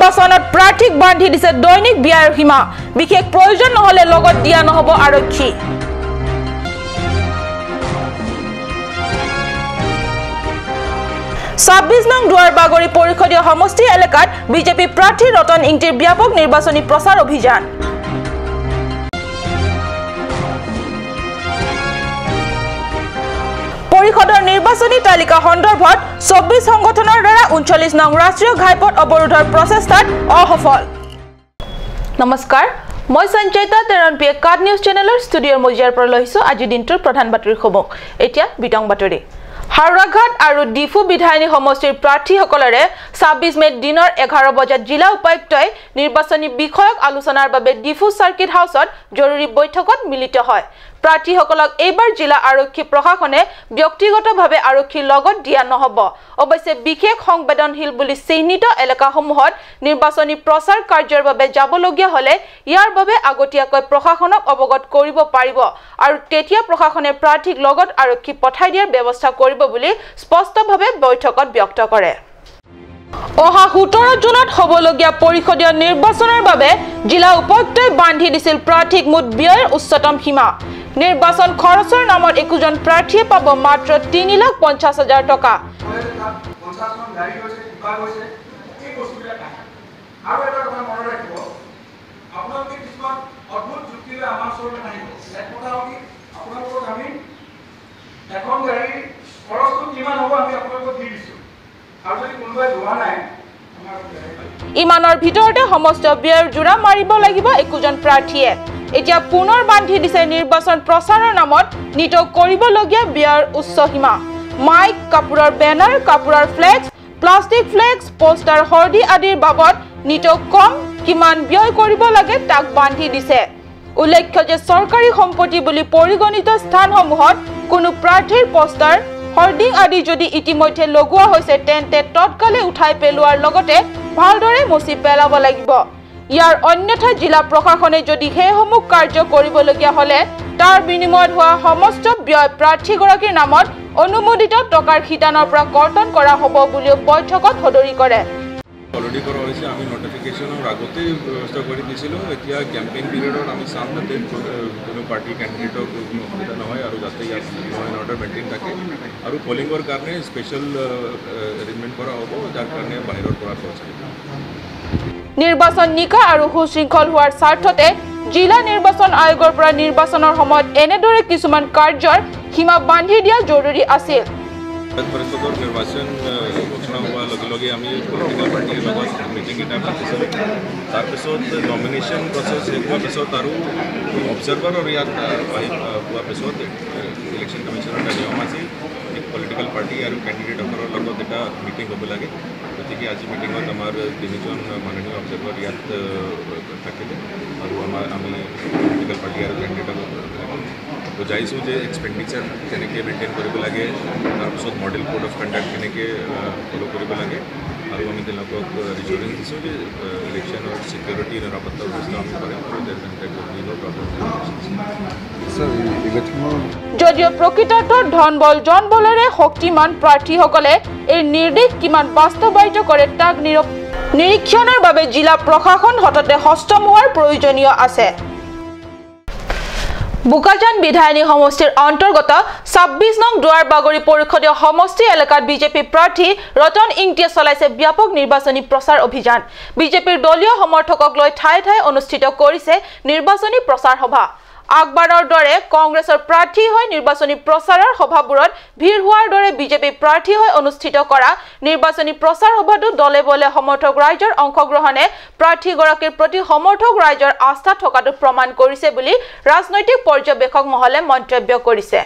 নিৰ্বাচনত প্ৰাৰ্থীক বান্ধি দিছে দৈনিক ব্যয়ৰ সীমা বিশেষ প্ৰয়োজন নহলে লগত দিয়া নহব আৰক্ষী 26 নং দুৱাৰ বাগৰি পৰিষদীয় সমষ্টি এলেকাত বিজেপি প্ৰাৰ্থী ৰতন ইংটিৰ ব্যাপক নিৰ্বাচনী প্ৰচাৰ অভিযান পৰিষদৰ নিৰ্বাচনী তালিকা সন্দৰ্ভত 24 সংগঠনৰ দ্বাৰা 39 নং ৰাষ্ট্ৰীয় ঘাইপথ অৱৰোধৰ প্ৰচেষ্টাত অসফল নমস্কাৰ মই সঞ্চয়তা তেৰণপিয়ে কাৰ্ড নিউজ চেনেলৰ ষ্টুডিঅ'ৰ মজিয়াৰ পৰা লৈছো আজি দিনটোৰ প্ৰধান বাতৰি খবৰ এতিয়া বিতং বাতৰি হাওৰাঘাট আৰু ডিফু বিধায়নী সমষ্টিৰ প্ৰাৰ্থীসকলৰে 26 মে দিনৰ 11 বজাত জিলা উপায়ুক্তই নিৰ্বাচনী বিষয়ক আলোচনাৰ বাবে ডিফু সাৰ্কিট হাউছত জৰুৰী বৈঠকত মিলিত হয় প্ৰাৰ্থীসকলক এইবাৰ জিলা আৰক্ষী প্ৰশাসনে ব্যক্তিগতভাৱে আৰক্ষীৰ লগত দিয়া নহব অৱশ্যে বিশেষ সংবেদনশীল বুলি চিহ্নিত এলেকাসমূহত নিৰ্বাচনী প্ৰচাৰ কাৰ্যৰ বাবে যাবলগীয়া হলে ইয়াৰ বাবে আগতীয়াকৈ প্ৰশাসনক অৱগত কৰিব পাৰিব আৰু তেতিয়া প্ৰশাসনে প্ৰাৰ্থীক লগত আৰক্ষী পঠাই দিয়াৰ ব্যৱস্থা কৰিব বুলি স্পষ্টভাৱে বৈঠকত ব্যক্ত কৰে অহা 17 জুনত হবলগীয়া পৰিষদীয় নিৰ্বাচনৰ বাবে জিলা উপায়ুক্তই বান্ধি দিছিল প্ৰাৰ্থীক মুঠ ব্যয়ৰ উচ্চতম সীমা নিৰ্বাচন খৰচৰ নামত একোজন প্ৰাৰ্থীয়ে পাব মাত্ৰ 3,50,000 টকা ইমানৰ ভিতৰতে সমস্ত ব্যয়ৰ জোৰা মাৰিব লাগিব একোজন প্ৰাৰ্থীয়ে এতিয়া পুনৰ বান্ধি দিছে নিৰ্বাচন প্ৰচাৰৰ নামত নিতৌ কৰিবলগীয়া ব্যয়ৰ উচ্চ সীমা মাইক কাপোৰৰ বেনাৰ কাপোৰৰ ফ্লেক্স প্লাষ্টিক ফ্লেক্স পোষ্টাৰ হৰ্ডি আদিৰ বাবদ নিতৌ কম কিমান ব্যয় কৰিব লাগে তাক বান্ধি দিছে উল্লেখ্য যে চৰকাৰী সম্পত্তি বুলি পৰিগণিত স্থানসমূহত কোনো প্ৰাৰ্থীৰ পোষ্টাৰ হৰ্ডিং আদি যদি ইতিমধ্যে লগোৱা হৈছে তেন্তে তৎকালে উঠাই পেলোৱাৰ লগতে ভালদৰে মচি পেলাব লাগিব ইয়াৰ অন্যথা জিলা প্ৰশাসনে যদি হেসমূহ কাৰ্য কৰিবলগীয়া হলে তাৰ বিনিময়ত হোৱা সমস্ত ব্যয় প্ৰাৰ্থীগৰাকীৰ নামত অনুমোদিত টকাৰ খিতানৰ পৰা কৰ্তন কৰা হ'ব বুলি বৈঠকত সদৰি কৰে অলৰেডি কৰা হৈছে আমি নটিফিকেশ্যনৰ আগতে ব্যৱস্থা কৰি দিছিলোঁ এতিয়া কেম্পেইন পিৰিয়ডত আমি চাম যাতে কোনো পাৰ্টি কেণ্ডিডেটৰ কোনো অসুবিধা নহয় আৰু যাতে ইয়াত ল এণ্ড অৰ্ডাৰ মেইনটেইন থাকে আৰু পলিঙৰ কাৰণে স্পেচিয়েল এৰেঞ্জমেণ্ট কৰা হ'ব যাৰ কাৰণে বাহিৰৰ পৰা খৰচ আহিব নিৰ্বাচন নিকা আৰু সুশৃংখল হোৱাৰ স্বাৰ্থতে জিলা নিৰ্বাচন আয়োগৰ পৰা নিৰ্বাচনৰ সময়ত এনেদৰে কিছুমান কাৰ্যৰ সীমা বান্ধি দিয়া জৰুৰী আছিল পৰিষদৰ নিৰ্বাচন ঘোষণা হোৱাৰ লগে লগে আমি পলিটিকেল পাৰ্টিৰ লগত মিটিং এটা পাতিছিলোঁ তাৰপিছত নমিনেশ্যন প্ৰচেছ শেষ হোৱাৰ পিছত আৰু অবজাৰ্ভাৰৰ ইয়াত হোৱাৰ পিছত ইলেকশ্যন কমিশ্যনৰ এটা নিয়ম আছে পলিটিকেল পাৰ্টি আৰু কেণ্ডিডেটসকলৰ লগত এটা মিটিং হ'ব লাগে গতিকে আজি মিটিঙত আমাৰ 3জন মাননীয় অবজাৰ্ভাৰ ইয়াত থাকিলে আৰু আমি পলিটিকেল পাৰ্টি আৰু কেণ্ডিডেটক বুজাইছোঁ যে এক্সপেণ্ডিচাৰ কেনেকৈ মেইনটেইন কৰিব লাগে তাৰপিছত মডেল কোড অফ কণ্ডাক্ট কেনেকৈ ফ'ল' কৰিব লাগে আৰু আমি তেওঁলোকক ৰিজুৰেঞ্চ দিছোঁ যে ইলেকশ্যনৰ ছিকিউৰিটি নিৰাপত্তা ব্যৱস্থা আমি কৰিম যদিও প্ৰকৃতাৰ্থত ধনবল জনবলেৰে শক্তিমান প্ৰাৰ্থীসকলে এই নিৰ্দেশ কিমান বাস্তৱায়িত কৰে তাক নিৰীক্ষণৰ বাবে জিলা প্ৰশাসন হঠাতে সষ্টম হোৱাৰ প্ৰয়োজনীয় আছে বুকাজান বিধায়নী সমষ্টিৰ অন্তৰ্গত 26 নং দুৱাৰ বাগৰি পৰিষদীয় সমষ্টি এলেকাত বিজেপি প্ৰাৰ্থী ৰতন ইংটিয়ে চলাইছে ব্যাপক নিৰ্বাচনী প্ৰচাৰ অভিযান বিজেপিৰ দলীয় সমৰ্থকক লৈ ঠাই ঠাই অনুষ্ঠিত কৰিছে নিৰ্বাচনী প্ৰচাৰ সভা আকবাৰৰ দৰে কংগ্ৰেছৰ প্ৰাৰ্থী হৈ নিৰ্বাচনী প্ৰচাৰৰ সভাবোৰত ভিৰ হোৱাৰ দৰে বিজেপি প্ৰাৰ্থী হৈ অনুষ্ঠিত কৰা নিৰ্বাচনী প্ৰচাৰ সভাটো দলে বলে সমৰ্থক ৰাইজৰ অংশগ্ৰহণে প্ৰাৰ্থীগৰাকীৰ প্ৰতি সমৰ্থক ৰাইজৰ আস্থা থকাটো প্ৰমাণ কৰিছে বুলি ৰাজনৈতিক পৰ্যবেক্ষক মহলে মন্তব্য কৰিছে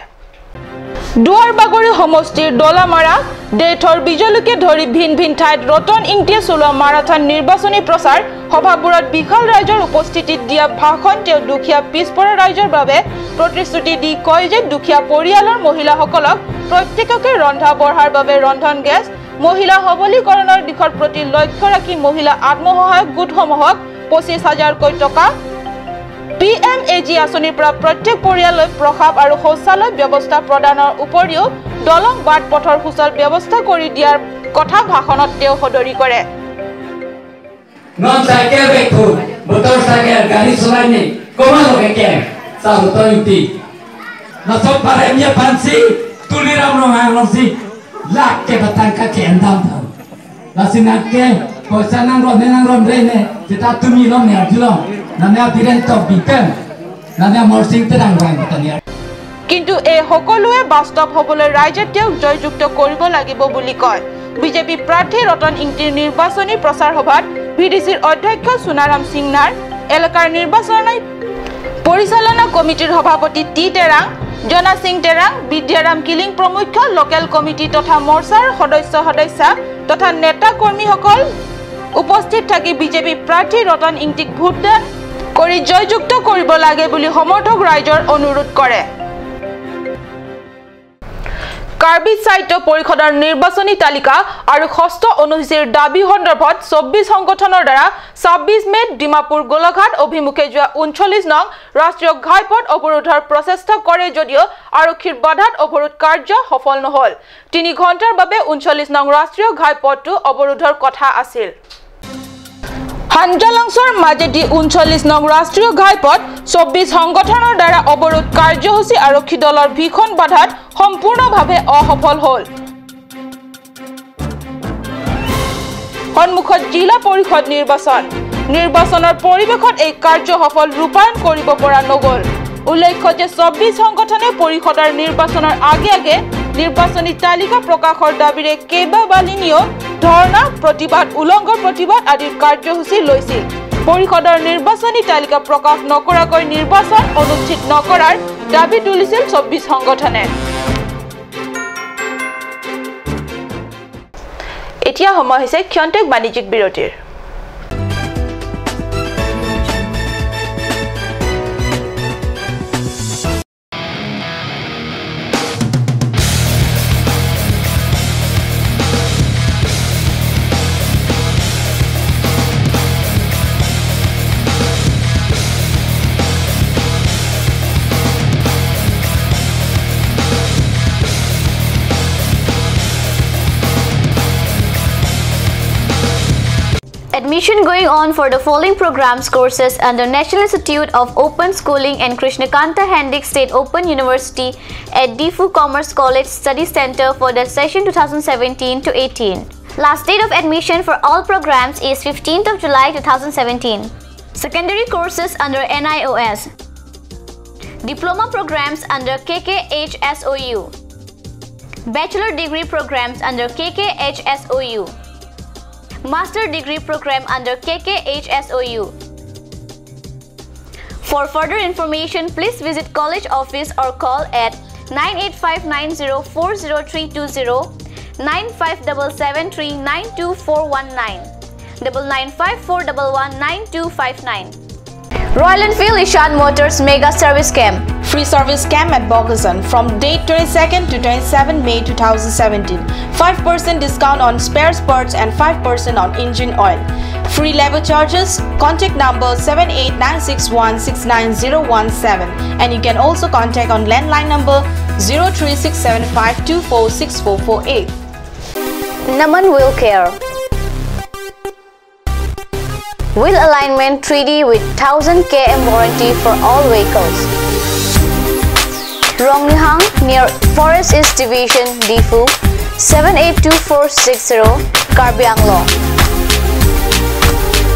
দুৱাৰ বাগৰি সমষ্টিৰ দলামাৰা ডেথৰ বিজলুকে ধৰি ভিন ভিন ঠাইত ৰতন ইংটিয়ে চলোৱা মাৰাথন নিৰ্বাচনী প্ৰচাৰ সভাবোৰত বিশাল ৰাইজৰ উপস্থিতিত দিয়া ভাষণ তেওঁ দুখীয়া পিছপৰা ৰাইজৰ বাবে প্ৰতিশ্ৰুতি দি কয় যে দুখীয়া পৰিয়ালৰ মহিলাসকলক প্ৰত্যেককে ৰন্ধা বঢ়াৰ বাবে ৰন্ধন গেছ মহিলা সবলীকৰণৰ দিশৰ প্ৰতি লক্ষ্য ৰাখি মহিলা আত্মসহায়ক গোটসমূহক 25,000কৈ টকা PMAG আঁচনিৰ পৰা প্ৰত্যেক পৰিয়াললৈ প্ৰসাব আৰু শৌচালয় ব্যৱস্থা প্ৰদানৰ উপৰিও দলং বাট পথৰ সুচল ব্যৱস্থা কৰি দিয়াৰ কথা ভাষণত তেওঁ সদৰি কৰে non cycle beku motorcycle gari selain koma lo keke satu toyuti nasib paremnya pansi tuliram lo si lak ke batang kaki endam tham nasi nakke kosa nang rom rene kita tumi lo ne adilo nanya biren top biken nanya morsing terang rang tanya কিন্তু এই সকলোৱে বাস্তৱ হ'বলৈ ৰাইজে তেওঁক জয়যুক্ত কৰিব লাগিব বুলি কয় বিজেপি প্ৰাৰ্থী ৰতন ইংতিৰ নিৰ্বাচনী প্ৰচাৰ সভাত ভিডিচিৰ অধ্যক্ষ সোনাৰাম সিংনাৰ এলেকাৰ নিৰ্বাচনী পৰিচালনা কমিটিৰ সভাপতি টি তেৰাং জনা সিং তেৰাং বিদ্যাৰাম কিলিং প্ৰমুখ লোকেল কমিটি তথা মৰ্চাৰ সদস্য তথা নেতা কৰ্মীসকল উপস্থিত থাকি বিজেপি প্ৰাৰ্থী ৰতন ইংতিক ভোটদান কৰি জয়যুক্ত কৰিব লাগে বুলি সমৰ্থক ৰাইজৰ অনুৰোধ কৰে কাৰ্বি সাহিত্য পৰিষদৰ নিৰ্বাচনী তালিকা আৰু ষষ্ঠ অনুসূচীৰ দাবী সন্দৰ্ভত 24 সংগঠনৰ দ্বাৰা 26 মেত ডিমাপুৰ গোলাঘাট অভিমুখে যোৱা 39 নং ৰাষ্ট্ৰীয় ঘাইপথ অৱৰোধৰ প্ৰচেষ্টা কৰে যদিও আৰক্ষীৰ বাধাত অৱৰোধ কাৰ্য সফল নহল 3 ঘণ্টাৰ বাবে 39 নং ৰাষ্ট্ৰীয় ঘাইপথটো অৱৰোধৰ কথা আছিল হাঞ্জালাংছৰ মাজেদি 39 নং ৰাষ্ট্ৰীয় ঘাইপথ 24 সংগঠনৰ দ্বাৰা অৱৰোধ কাৰ্যসূচী আৰক্ষী দলৰ ভীষণ বাধাত সম্পূৰ্ণভাৱে অসফল হ'ল সন্মুখত জিলা পৰিষদ নিৰ্বাচনৰ পৰিৱেশত এই কাৰ্য সফল ৰূপায়ণ কৰিব পৰা নগল উল্লেখ্য যে 24 সংগঠনে পৰিষদৰ নিৰ্বাচনৰ আগে নিৰ্বাচনী তালিকা প্ৰকাশৰ দাবীৰে কেইবাবালিনীয় ধৰ্ণা প্ৰতিবাদ উলংঘৰ প্ৰতিবাদ আদিৰ কাৰ্যসূচী লৈছিল পৰিষদৰ নিৰ্বাচনী তালিকা প্ৰকাশ নকৰাকৈ নিৰ্বাচন অনুষ্ঠিত নকৰাৰ দাবী তুলিছিল 24 সংগঠনে এতিয়া সময় হৈছে ক্ষন্তেক বাণিজ্যিক বিৰতিৰ Admission going on for the following programs courses under National Institute of Open Schooling and Krishnakanta Hendik State Open University at Difu Commerce College Study Center for the session 2017 to 18. Last date of admission for all programs is 15th of July 2017. Secondary courses under NIOS. Diploma programs under KKHSOU. Bachelor degree programs under KKHSOU. Master degree program under KKHSOU. For further information, please visit college office or call at 985904032 957739249 995411929. Royal Enfield Ishan Motors Mega Service Camp. Free service camp at Bogasan from date 22nd to 27 May 2017. 5% discount on spare parts and 5% on engine oil. Free labor charges. Contact number 7896169017 and you can also contact on landline number 03675246448. Naman Wheel Care. Wheel alignment 3D with 1000 km warranty for all vehicles. Rongnihang near Forest East Division, Difu, 782460, Karbi Anglong.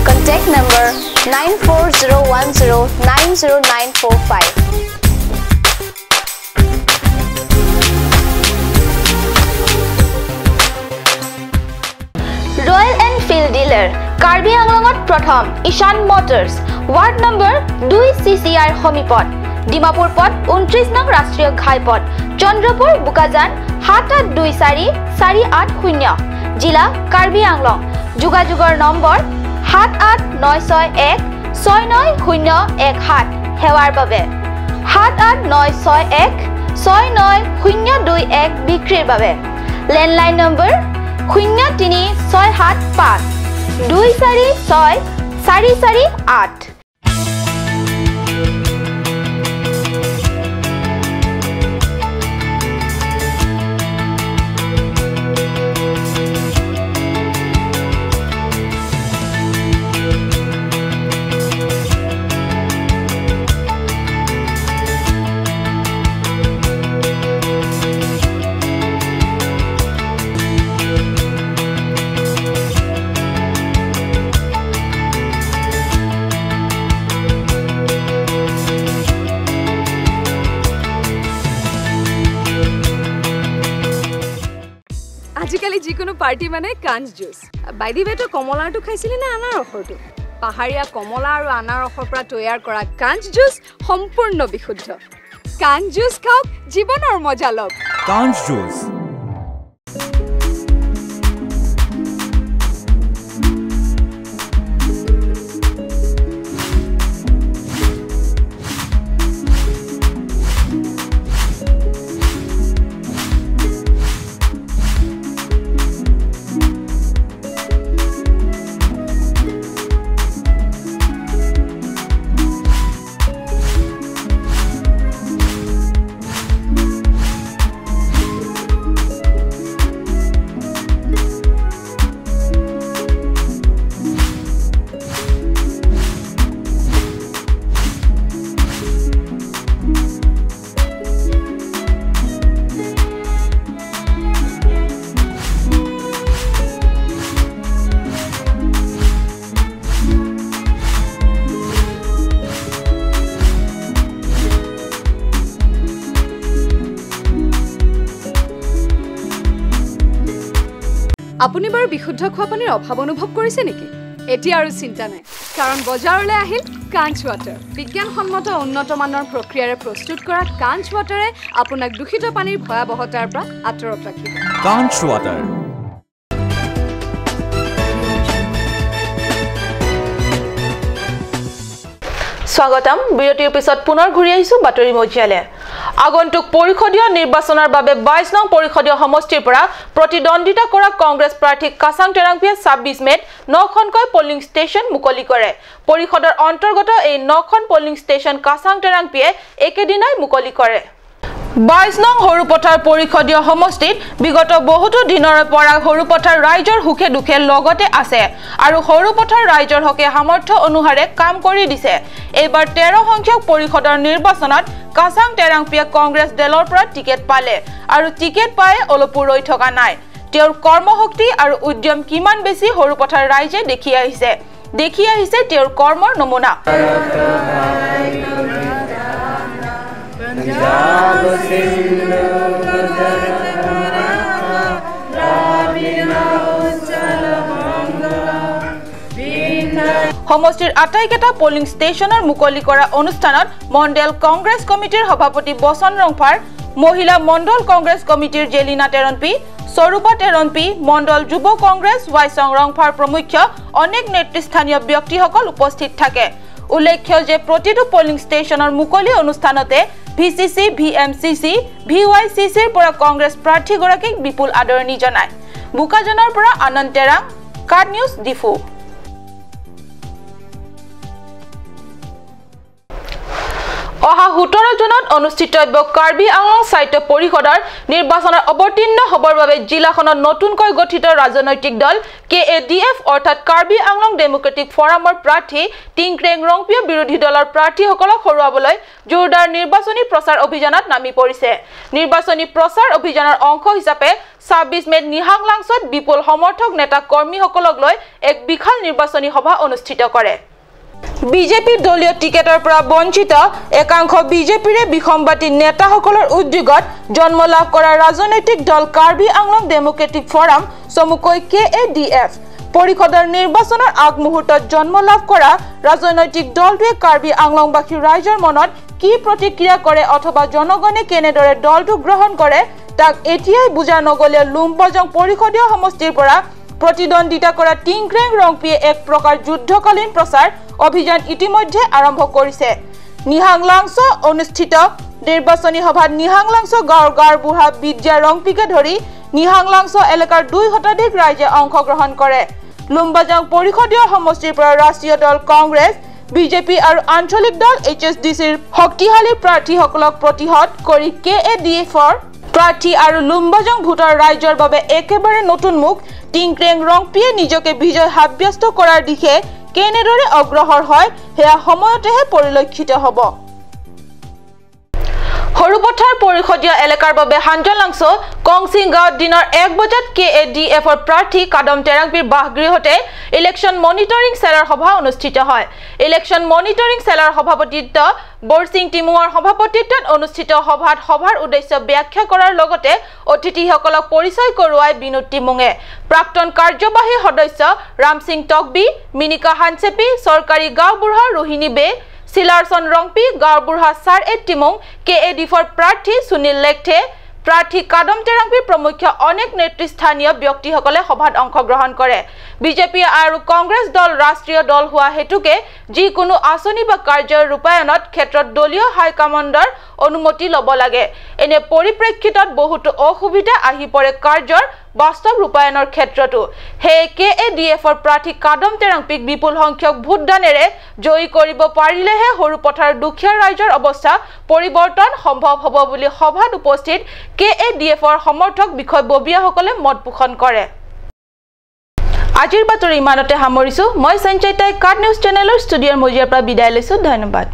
Contact number 94010-90945. Royal Enfield dealer, Karbi Anglongot Prothom, Ishan Motors, Ward number 2 CCR Homipot. Dimapur পথ 29 নং ৰাষ্ট্ৰীয় ঘাইপথ চন্দ্ৰপুৰ বুকাজান 78244880 জিলা কাৰ্বি আংলং যোগাযোগৰ number 7896169017 সেৱাৰ বাবে 7896169021 বিক্ৰীৰ বাবে লেণ্ডলাইন নম্বৰ 03675 246 448 আজিকালি যিকোনো পাৰ্টি মানে কাঞ্চ জুচ বাইদি বেটো কমলাটো খাইছিলি না আনাৰসৰটো পাহাৰীয়া কমলা আৰু আনাৰসৰ পৰা তৈয়াৰ কৰা কাঞ্চ জুচ সম্পূৰ্ণ বিশুদ্ধ কাঞ্চ জুচ খাওক জীৱনৰ মজা লওক কাঞ্চ জুচ আপুনি বাৰু বিশুদ্ধ খোৱা পানীৰ অভাৱ অনুভৱ কৰিছে নেকি এতিয়া আৰু চিন্তা নাই কাৰণ বজাৰলৈ আহিল কাঞ্চ ৱাটাৰ বিজ্ঞানসন্মত উন্নত মানৰ প্ৰক্ৰিয়াৰে প্ৰস্তুত কৰা কাঞ্চ ৱাটাৰে আপোনাক দূষিত পানীৰ ভয়াৱহতাৰ পৰা আঁতৰত ৰাখিব কাঞ্চ ৱাটাৰ স্বাগতম বিৰতিৰ পিছত পুনৰ ঘূৰি আহিছো বাতৰি মজিয়ালে আগন্তুক পৰিষদীয় নিৰ্বাচনৰ বাবে 22 নং পৰিষদীয় সমষ্টিৰ পৰা প্ৰতিদ্বন্দ্বিতা কৰা কংগ্ৰেছ প্ৰাৰ্থী কাছাং টেৰাংপিয়ে 26 মেত 9খনকৈ পলিং ষ্টেচন মুকলি কৰে পৰিষদৰ অন্তৰ্গত এই 9খন পলিং ষ্টেচন কাছাং টেৰাংপিয়ে একেদিনাই মুকলি কৰে 22 নং হৰুপথাৰ পৰিষদীয় সমষ্টিত বিগত বহুতো দিনৰ পৰা হৰুপথাৰ ৰাইজৰ হুখে দুখে লগতে আছে আৰু হৰুপথাৰ ৰাইজৰ হকে সামৰ্থ্য অনুসাৰে কাম কৰি দিছে এইবাৰ 13 সংখ্যক পৰিষদৰ নিৰ্বাচনত কাছাং টেৰাংপিয়ে কংগ্ৰেছ দলৰ পৰা টিকেট পালে আৰু টিকেট পাই অলপো ৰৈ থকা নাই তেওঁৰ কৰ্মশক্তি আৰু উদ্যম কিমান বেছি হৰুপথাৰ ৰাইজে দেখি আহিছে তেওঁৰ কৰ্মৰ নমুনা সমষ্টিৰ আটাইকেইটা পলিং ষ্টেচনৰ মুকলি কৰা অনুষ্ঠানত মণ্ডল কংগ্ৰেছ কমিটিৰ সভাপতি বচন ৰংফাৰ মহিলা মণ্ডল কংগ্ৰেছ কমিটিৰ জেলিনা টেৰনপি স্বৰূপা টেৰনপি মণ্ডল যুৱ কংগ্ৰেছ ৱাইচং ৰংফাৰ প্ৰমুখ্য অনেক নেতৃস্থানীয় ব্যক্তিসকল উপস্থিত থাকে উল্লেখ্য যে প্ৰতিটো পলিং ষ্টেচনৰ মুকলি অনুষ্ঠানতে ভিচিচি ভিএমচিচি ভিৱাইচিচিৰ পৰা কংগ্ৰেছ প্ৰাৰ্থীগৰাকীক বিপুল আদৰণি জনায় বুকাজনৰ পৰা আনন্দ টেৰাং কাৰ্ড নিউজ ডিফু অহা 17 জুনত অনুষ্ঠিতব্য কাৰ্বি আংলং সাহিত্য পৰিষদৰ নিৰ্বাচনৰ অৱতীৰ্ণ হ'বৰ বাবে জিলাখনৰ নতুনকৈ গঠিত ৰাজনৈতিক দল কেএডিএফ অৰ্থাৎ কাৰ্বি আংলং ডেমক্ৰেটিক ফৰামৰ প্ৰাৰ্থী টিংক্ৰেং ৰংপিয়ে বিৰোধী দলৰ প্ৰাৰ্থীসকলক হৰুৱাবলৈ জোৰদাৰ নিৰ্বাচনী প্ৰচাৰ অভিযানত নামি পৰিছে নিৰ্বাচনী প্ৰচাৰ অভিযানৰ অংশ হিচাপে 26 মেত নিহাংলাংছত বিপুল সমৰ্থক নেতা কৰ্মীসকলক লৈ এক বিশাল নিৰ্বাচনী সভা অনুষ্ঠিত কৰে বিজেপি দলীয় টিকেটৰ পৰা বঞ্চিত একাংশ বিজেপিৰে বিসম্বাদী নেতাসকলৰ উদ্যোগত জন্ম লাভ কৰা ৰাজনৈতিক দল কাৰ্বি আংলং ডেমক্ৰেটিক ফৰাম চমুকৈ কেএডিএফ পৰিষদৰ নিৰ্বাচনৰ আগমুহূৰ্তত জন্ম লাভ কৰা ৰাজনৈতিক দলটোৱে কাৰ্বি আংলংবাসী ৰাইজৰ মনত কি প্ৰতিক্ৰিয়া কৰে অথবা জনগণে কেনেদৰে দলটো গ্ৰহণ কৰে তাক এতিয়াই বুজা নগলে লুম্বজং পৰিষদীয় সমষ্টিৰ পৰা প্ৰতিদ্বন্দ্বিতা কৰা টিংক্ৰেং ৰংপিয়ে এক প্ৰকাৰ যুদ্ধকালীন প্ৰচাৰ অভিযান ইতিমধ্যে আৰম্ভ কৰিছে নিহাংলাংছ অনুষ্ঠিত নিৰ্বাচনী সভাত নিহাংলাংছ গাঁৱৰ বুঢ়া বিদ্যা ৰংপিকে ধৰি নিহাংলাংছ এলেকাৰ 2 শতাধিক ৰাইজে অংশগ্ৰহণ কৰে লুম্বাজং পৰিষদীয় সমষ্টিৰ পৰা ৰাষ্ট্ৰীয় দল কংগ্ৰেছ বিজেপি আৰু আঞ্চলিক দল এইচএছডিচিৰ শক্তিশালী প্ৰাৰ্থীসকলক প্ৰতিহত কৰি কেএডিএফৰ প্ৰাৰ্থী আৰু লুম্বাজং ভোটৰ ৰাইজৰ বাবে একেবাৰে নতুন মুখ টিংক্ৰেং ৰংপিয়ে নিজকে বিজয় সাব্যস্ত কৰাৰ দিশে কেনেদৰে অগ্ৰসৰ হয় হেয়া সময়তেহে পৰিলক্ষিত হ'ব হৰুপথাৰ পৰিষদীয় এলেকাৰ বাবে হাঞ্জলাংছ কংচিং গাঁৱত দিনৰ 1 বজাত KADFৰ প্ৰাৰ্থী কাদম তেৰাংবীৰ বাসগৃহতে ইলেকশ্যন মনিটৰিং সেলৰ সভা অনুষ্ঠিত হয়। ইলেকশ্যন মনিটৰিং সেলৰ সভাপতিত্ব বৰসিং টিমুৰ সভাপতিত্বত অনুষ্ঠিত সভাৰ উদ্দেশ্য ব্যাখ্যা কৰাৰ লগতে অতিথিসকলক পৰিচয় কৰোৱাই বিনোদ টিমুঙে প্ৰাক্তন কাৰ্যবাহী সদস্য ৰামসিং টকবি, মিনিকা হানচেপি, চৰকাৰী গাঁওবুঢ়া ৰোহিণী বে, সিলাৰসন ৰংপি, গাঁওবুঢ়া সাৰ টিমুং, KADFৰ প্ৰাৰ্থী সুনীল লেখথে, প্ৰাৰ্থী কাদম তেৰাংবীৰ প্ৰমুখ অনেক নেতৃস্থানীয় ব্যক্তিসকলে সভাত অংশগ্ৰহণ কৰে। বিজেপি আৰু কংগ্ৰেছ দল ৰাষ্ট্ৰীয় দল হোৱা হেতুকে যিকোনো আঁচনি বা কাৰ্যৰ ৰূপায়ণত ক্ষেত্ৰত দলীয় হাইকমাণ্ডৰ অনুমতি ল'ব লাগে। এনে পৰিপ্ৰেক্ষিতত বহুতো অসুবিধা আহি পৰে কাৰ্যৰ বাস্তৱ ৰূপায়ণৰ ক্ষেত্ৰতো। হে KADFৰ প্ৰাৰ্থী কাদম তেৰাংবীক বিপুল সংখ্যক ভোটদানেৰে জয়ী কৰিব পাৰিলেহে হৰুপথাৰ দুখীয়া ৰাইজৰ অৱস্থা পৰিৱৰ্তন সম্ভৱ হ'ব বুলি সভাত উপস্থিত KADFৰ সমৰ্থক বিষয়ববীয়াসকলে মত পোষণ কৰে। আজিৰ বাতৰি ইমানতে সামৰিছো। মই সঞ্চয়তাই কাট নিউজ চেনেলৰ ষ্টুডিঅ'ৰ মজিয়াৰ পৰা বিদায় লৈছো। ধন্যবাদ।